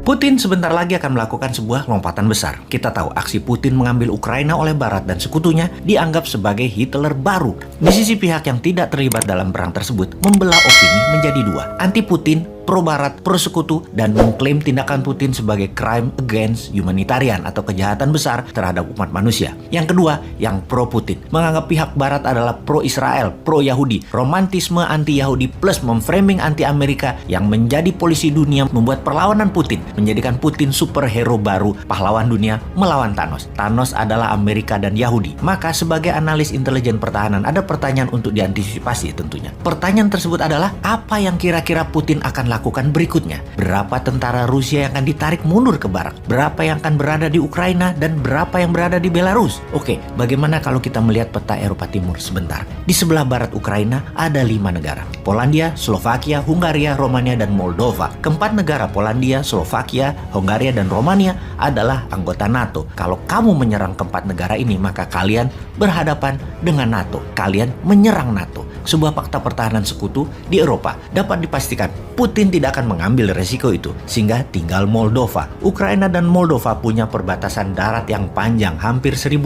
Putin sebentar lagi akan melakukan sebuah lompatan besar. Kita tahu aksi Putin mengambil Ukraina oleh Barat dan sekutunya dianggap sebagai Hitler baru. Di sisi pihak yang tidak terlibat dalam perang tersebut membelah opini menjadi dua. Anti Putin, pro Barat, pro sekutu, dan mengklaim tindakan Putin sebagai crime against humanitarian atau kejahatan besar terhadap umat manusia. Yang kedua, yang pro Putin, menganggap pihak Barat adalah pro Israel, pro Yahudi, romantisme anti Yahudi plus memframing anti Amerika yang menjadi polisi dunia membuat perlawanan Putin, menjadikan Putin superhero baru, pahlawan dunia melawan Thanos. Thanos adalah Amerika dan Yahudi. Maka sebagai analis intelijen pertahanan ada pertanyaan untuk diantisipasi tentunya. Pertanyaan tersebut adalah apa yang kira-kira Putin akan lakukan berikutnya? Berapa tentara Rusia yang akan ditarik mundur ke barat? Berapa yang akan berada di Ukraina dan berapa yang berada di Belarus? Oke, bagaimana kalau kita melihat peta Eropa Timur sebentar? Di sebelah barat Ukraina ada 5 negara. Polandia, Slovakia, Hungaria, Romania, dan Moldova. Keempat negara Polandia, Slovakia, Hungaria, dan Romania adalah anggota NATO. Kalau kamu menyerang keempat negara ini, maka kalian berhadapan dengan NATO. Kalian menyerang NATO. Sebuah fakta pertahanan sekutu di Eropa. Dapat dipastikan Putin tidak akan mengambil resiko itu, sehingga tinggal Moldova. Ukraina dan Moldova punya perbatasan darat yang panjang, hampir 1.200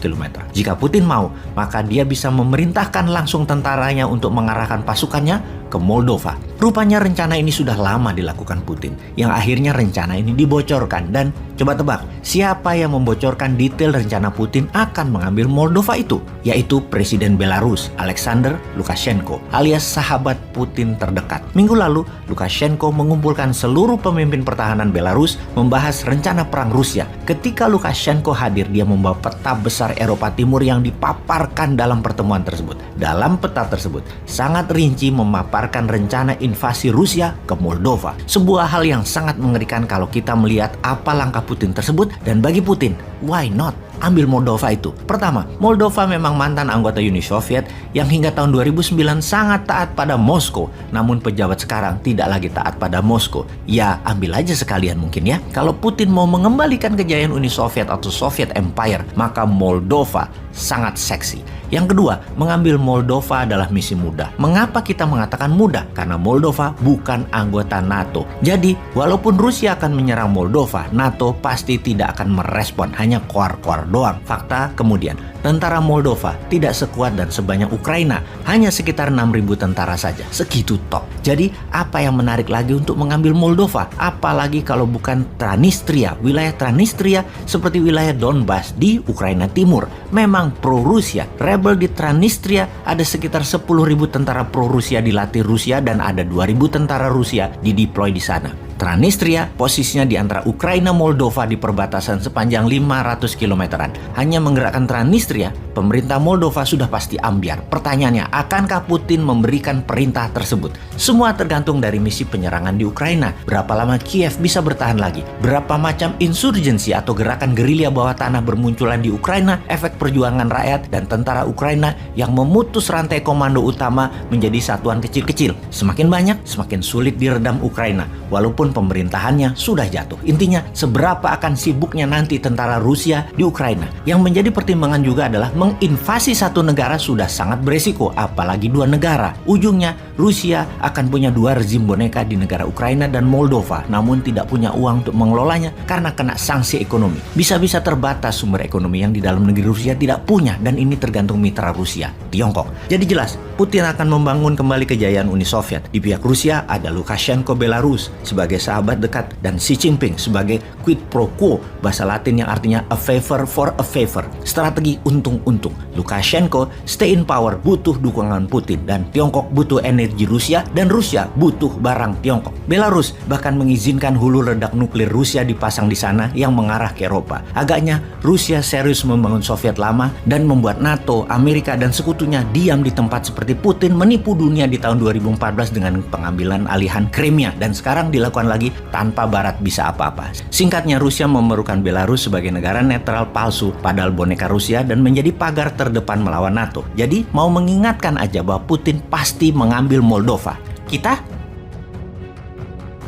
km. Jika Putin mau, maka dia bisa memerintahkan langsung tentaranya untuk mengarahkan pasukannya ke Moldova. Rupanya rencana ini sudah lama dilakukan Putin, yang akhirnya rencana ini dibocorkan. Dan coba tebak, siapa yang membocorkan detail rencana Putin akan mengambil Moldova itu? Yaitu Presiden Belarus, Alexander Lukashenko, alias sahabat Putin terdekat. Minggu lalu, Lukashenko mengumpulkan seluruh pemimpin pertahanan Belarus membahas rencana perang Rusia. Ketika Lukashenko hadir, dia membawa peta besar Eropa Timur yang dipaparkan dalam pertemuan tersebut. Dalam peta tersebut, sangat rinci memaparkan rencana invasi Rusia ke Moldova. Sebuah hal yang sangat mengerikan kalau kita melihat apa langkah Putin tersebut, dan bagi Putin, why not? Ambil Moldova itu. Pertama, Moldova memang mantan anggota Uni Soviet yang hingga tahun 2009 sangat taat pada Moskow. Namun pejabat sekarang tidak lagi taat pada Moskow. Ya, ambil aja sekalian mungkin ya. Kalau Putin mau mengembalikan kejayaan Uni Soviet atau Soviet Empire, maka Moldova sangat seksi. Yang kedua, mengambil Moldova adalah misi mudah. Mengapa kita mengatakan mudah? Karena Moldova bukan anggota NATO. Jadi, walaupun Rusia akan menyerang Moldova, NATO pasti tidak akan merespon, hanya koar-koar doang. Fakta kemudian, tentara Moldova tidak sekuat dan sebanyak Ukraina, hanya sekitar 6.000 tentara saja. Segitu top. Jadi, apa yang menarik lagi untuk mengambil Moldova? Apalagi kalau bukan Transnistria, wilayah Transnistria seperti wilayah Donbas di Ukraina Timur. Memang pro-Rusia. Rebel di Transnistria ada sekitar 10.000 tentara pro-Rusia dilatih Rusia dan ada 2.000 tentara Rusia dideploy di sana. Transnistria posisinya di antara Ukraina Moldova di perbatasan sepanjang 500 kilometeran. Hanya menggerakkan Transnistria, pemerintah Moldova sudah pasti ambyar. Pertanyaannya, akankah Putin memberikan perintah tersebut? Semua tergantung dari misi penyerangan di Ukraina. Berapa lama Kiev bisa bertahan lagi? Berapa macam insurgensi atau gerakan gerilya bawah tanah bermunculan di Ukraina? Efek perjuangan rakyat dan tentara Ukraina yang memutus rantai komando utama menjadi satuan kecil-kecil. Semakin banyak, semakin sulit diredam Ukraina. Walaupun pemerintahannya sudah jatuh. Intinya, seberapa akan sibuknya nanti tentara Rusia di Ukraina. Yang menjadi pertimbangan juga adalah menginvasi satu negara sudah sangat beresiko, apalagi 2 negara. Ujungnya, Rusia akan punya 2 rezim boneka di negara Ukraina dan Moldova, namun tidak punya uang untuk mengelolanya karena kena sanksi ekonomi. Bisa-bisa terbatas sumber ekonomi yang di dalam negeri Rusia tidak punya, dan ini tergantung mitra Rusia, Tiongkok. Jadi jelas, Putin akan membangun kembali kejayaan Uni Soviet. Di pihak Rusia ada Lukashenko Belarus sebagai sahabat dekat dan Xi Jinping sebagai quid pro quo, bahasa Latin yang artinya a favor for a favor, strategi untung-untung. Lukashenko stay in power butuh dukungan Putin, dan Tiongkok butuh energi Rusia dan Rusia butuh barang Tiongkok. Belarus bahkan mengizinkan hulu ledak nuklir Rusia dipasang di sana yang mengarah ke Eropa. Agaknya Rusia serius membangun Soviet lama dan membuat NATO, Amerika dan sekutunya diam di tempat seperti Putin menipu dunia di tahun 2014 dengan pengambilan alihan Crimea, dan sekarang dilakukan lagi tanpa Barat bisa apa-apa. Singkatnya, Rusia memerlukan Belarus sebagai negara netral palsu padahal boneka Rusia dan menjadi pagar terdepan melawan NATO. Jadi mau mengingatkan aja bahwa Putin pasti mengambil Moldova. Kita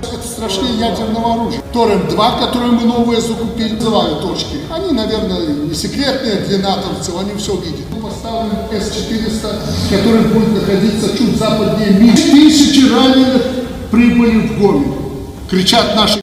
Это страшнее ядерного оружия. Торрент-2, которые мы новые закупили, называют точки. Они, наверное, не секретные для натовцев, они все видят. Мы поставим С-400, который будет находиться чуть западнее Минска. 1000 раненых прибыли в Гомель. Кричат наши